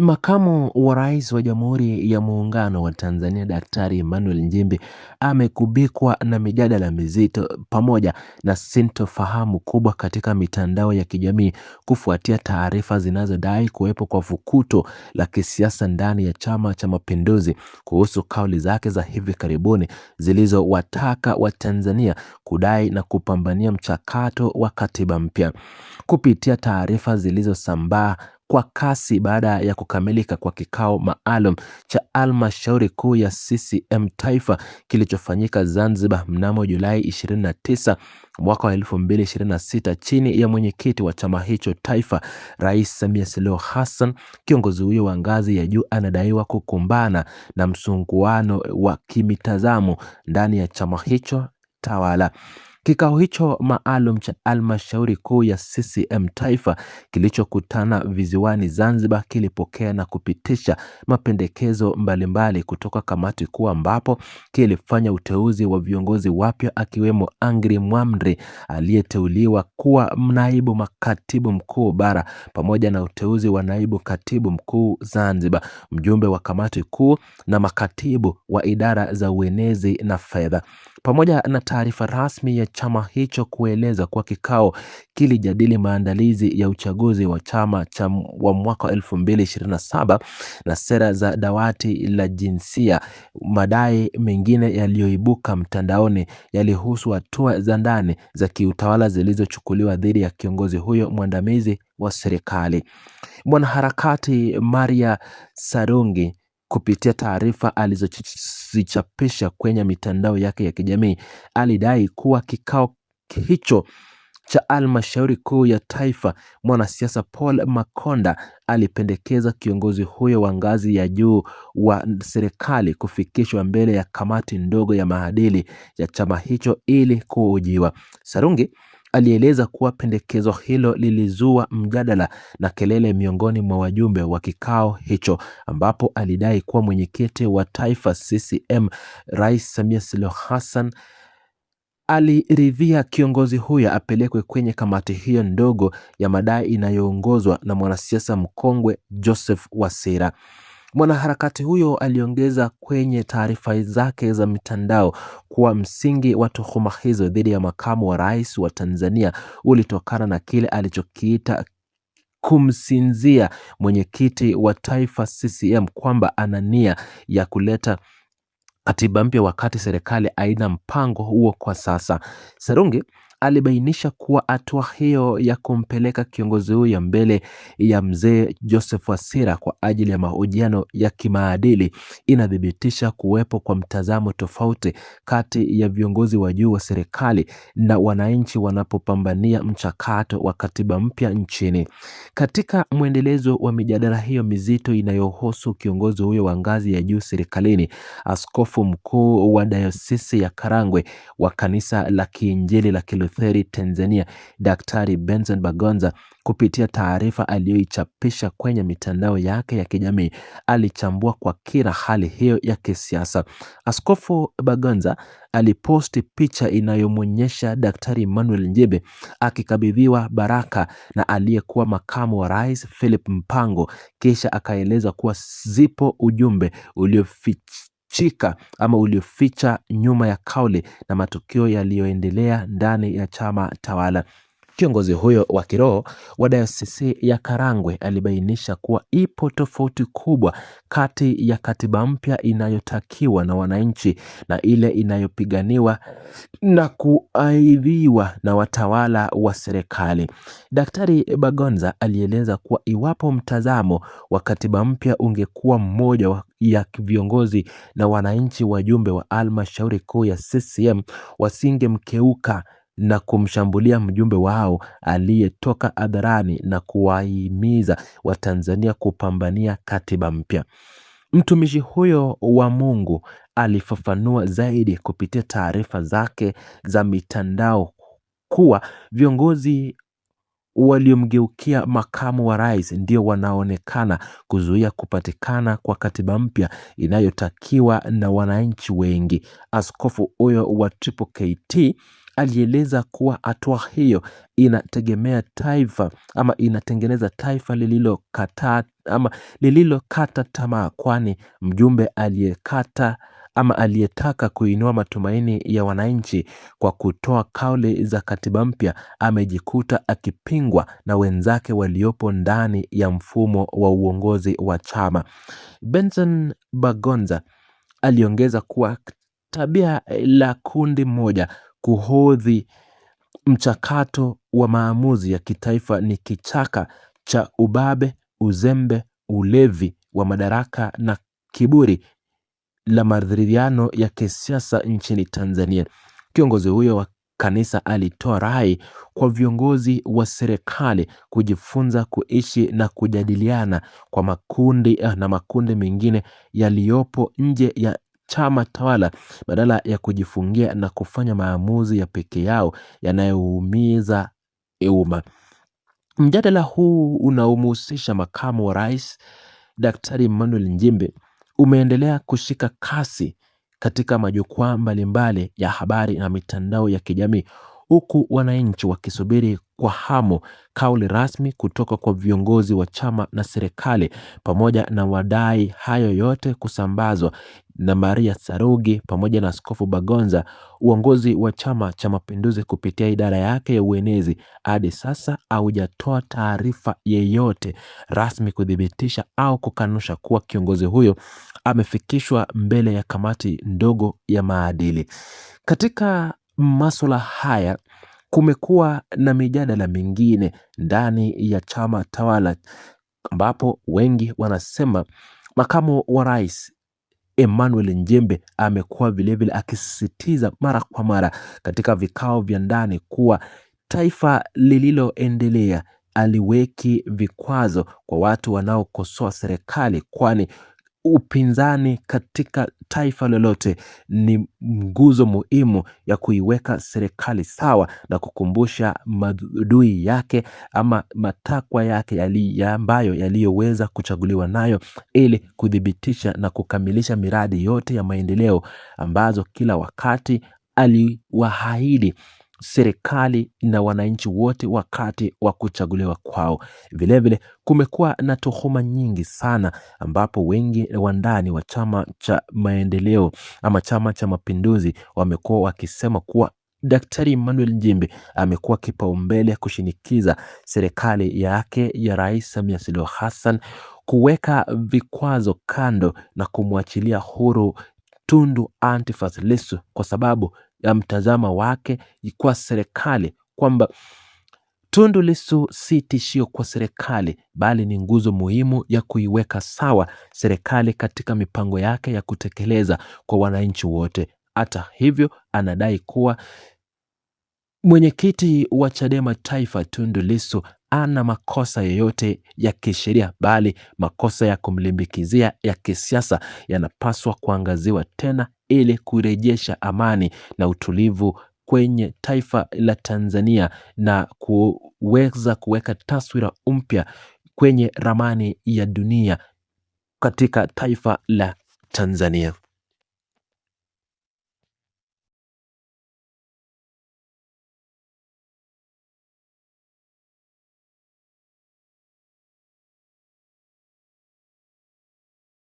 Makamu wa Rais wa Jamhuri ya Muungano wa Tanzania Daktari Emmanuel Nchimbi amegubikwa na mijadala mizito pamoja na sintofahamu kubwa katika mitandao ya kijamii kufuatia taarifa zinazodai kuwepo kwa fukuto la kisiasa ndani ya Chama cha Mapinduzi kuhusu kauli zake za hivi karibuni zilizowataka Watanzania kudai na kupambania mchakato wa katiba mpya. Kupitia taarifa zilizosambaa kwa kasi baada ya kukamilika kwa kikao maalum cha halmashauri kuu ya CCM Taifa kilichofanyika Zanzibar mnamo Julai 29 mwaka wa 2026 chini ya mwenyekiti wa chama hicho taifa, Rais Samia Suluhu Hassan, kiongozi huyo wa ngazi ya juu anadaiwa kukumbana na msunguano wa kimitazamo ndani ya chama hicho tawala. Kikao hicho maalum cha halmashauri kuu ya CCM Taifa kilichokutana visiwani Zanzibar kilipokea na kupitisha mapendekezo mbalimbali kutoka kamati kuu, ambapo kilifanya uteuzi wa viongozi wapya akiwemo Angry Mwamri aliyeteuliwa kuwa naibu makatibu mkuu bara, pamoja na uteuzi wa naibu katibu mkuu Zanzibar, mjumbe wa kamati kuu na makatibu wa idara za uenezi na fedha. Pamoja na taarifa rasmi ya chama hicho kueleza kwa kikao kilijadili maandalizi ya uchaguzi wa chama wa mwaka 2027 na sera za dawati la jinsia. Madai mengine yaliyoibuka mtandaoni yalihusu hatua za ndani za kiutawala zilizochukuliwa dhidi ya kiongozi huyo mwandamizi wa serikali. Mwanaharakati Maria Sarungi kupitia taarifa alizozichapisha kwenye mitandao yake ya kijamii alidai kuwa kikao hicho cha halmashauri kuu ya taifa, mwanasiasa Paul Makonda alipendekeza kiongozi huyo wa ngazi ya juu wa serikali kufikishwa mbele ya kamati ndogo ya maadili ya chama hicho ili kuhojiwa. Sarungi alieleza kuwa pendekezo hilo lilizua mjadala na kelele miongoni mwa wajumbe wa kikao hicho, ambapo alidai kuwa mwenyekiti wa taifa CCM Rais Samia Suluhu Hassan aliridhia kiongozi huyo apelekwe kwenye kamati hiyo ndogo ya madai inayoongozwa na mwanasiasa mkongwe Joseph Wasira. Mwanaharakati huyo aliongeza kwenye taarifa zake za mitandao kuwa msingi wa tuhuma hizo dhidi ya makamu wa rais wa Tanzania ulitokana na kile alichokiita kumsinzia mwenyekiti wa taifa CCM kwamba ana nia ya kuleta katiba mpya wakati serikali haina mpango huo kwa sasa. Sarungi alibainisha kuwa hatua hiyo ya kumpeleka kiongozi huyo mbele ya mzee Joseph Wasira kwa ajili ya mahojiano ya kimaadili inadhibitisha kuwepo kwa mtazamo tofauti kati ya viongozi wa juu wa serikali na wananchi wanapopambania mchakato wa katiba mpya nchini. Katika mwendelezo wa mijadala hiyo mizito inayohusu kiongozi huyo wa ngazi ya juu serikalini, askofu mkuu wa dayosisi ya Karagwe wa kanisa la Kiinjili la Kilutheri Tanzania, Daktari Benson Bagonza, kupitia taarifa aliyoichapisha kwenye mitandao yake ya kijamii, alichambua kwa kina hali hiyo ya kisiasa. Askofu Bagonza aliposti picha inayomwonyesha Daktari Emmanuel Nchimbi akikabidhiwa baraka na aliyekuwa makamu wa rais Philip Mpango, kisha akaeleza kuwa zipo ujumbe ulioficha nyuma ya kauli na matukio yaliyoendelea ndani ya chama tawala. Kiongozi huyo wa kiroho wa dayosisi ya Karagwe alibainisha kuwa ipo tofauti kubwa kati ya katiba mpya inayotakiwa na wananchi na ile inayopiganiwa na kuaidhiwa na watawala wa serikali. Daktari Bagonza alieleza kuwa iwapo mtazamo wa katiba mpya ungekuwa mmoja ya viongozi na wananchi, wajumbe wa halmashauri kuu ya CCM wasingemkeuka na kumshambulia mjumbe wao aliyetoka hadharani na kuwahimiza Watanzania kupambania katiba mpya. Mtumishi huyo wa Mungu alifafanua zaidi kupitia taarifa zake za mitandao kuwa viongozi waliomgeukia makamu wa rais ndio wanaonekana kuzuia kupatikana kwa katiba mpya inayotakiwa na wananchi wengi. Askofu huyo wa Triple KT alieleza kuwa hatua hiyo inatengeneza taifa lililokataa ama lililokata tamaa, kwani mjumbe aliyetaka kuinua matumaini ya wananchi kwa kutoa kauli za katiba mpya amejikuta akipingwa na wenzake waliopo ndani ya mfumo wa uongozi wa chama. Benson Bagonza aliongeza kuwa tabia la kundi moja kuhodhi mchakato wa maamuzi ya kitaifa ni kichaka cha ubabe, uzembe, ulevi wa madaraka na kiburi la maridhiano ya kisiasa nchini Tanzania. Kiongozi huyo wa kanisa alitoa rai kwa viongozi wa serikali kujifunza kuishi na kujadiliana kwa makundi mengine yaliyopo nje ya chama tawala badala ya kujifungia na kufanya maamuzi ya peke yao yanayoumiza umma. Mjadala huu unaomhusisha makamu wa rais Daktari Emmanuel Nchimbi umeendelea kushika kasi katika majukwaa mbalimbali ya habari na mitandao ya kijamii, huku wananchi wakisubiri kwa hamu kauli rasmi kutoka kwa viongozi wa chama na serikali. Pamoja na wadai hayo yote kusambazwa na Maria Sarugi pamoja na Askofu Bagonza, uongozi wa Chama cha Mapinduzi kupitia idara yake ya uenezi hadi sasa haujatoa taarifa yeyote rasmi kuthibitisha au kukanusha kuwa kiongozi huyo amefikishwa mbele ya kamati ndogo ya maadili. Katika masuala haya kumekuwa na mijadala mingine ndani ya chama tawala, ambapo wengi wanasema makamu wa rais Emmanuel Nchimbi amekuwa vilevile akisisitiza mara kwa mara katika vikao vya ndani kuwa taifa lililoendelea aliweki vikwazo kwa watu wanaokosoa serikali, kwani upinzani katika taifa lolote ni nguzo muhimu ya kuiweka serikali sawa na kukumbusha maudhui yake ama matakwa yake ambayo yaliyoweza kuchaguliwa nayo ili kudhibitisha na kukamilisha miradi yote ya maendeleo ambazo kila wakati aliwaahidi serikali na wananchi wote wakati wa kuchaguliwa kwao. Vilevile kumekuwa na tuhuma nyingi sana, ambapo wengi wa ndani wa chama cha maendeleo ama Chama cha Mapinduzi wamekuwa wakisema kuwa Daktari Emmanuel Nchimbi amekuwa kipaumbele kushinikiza serikali yake ya Rais Samia Suluhu Hassan kuweka vikwazo kando na kumwachilia huru Tundu Antiphas Lissu kwa sababu ya mtazamo wake kwa serikali, kwamba Tundu Lissu si tishio kwa serikali bali ni nguzo muhimu ya kuiweka sawa serikali katika mipango yake ya kutekeleza kwa wananchi wote. Hata hivyo, anadai kuwa mwenyekiti wa Chadema Taifa Tundu Lissu ana makosa yoyote ya kisheria, bali makosa ya kumlimbikizia ya kisiasa yanapaswa kuangaziwa tena ili kurejesha amani na utulivu kwenye taifa la Tanzania na kuweza kuweka taswira mpya kwenye ramani ya dunia katika taifa la Tanzania.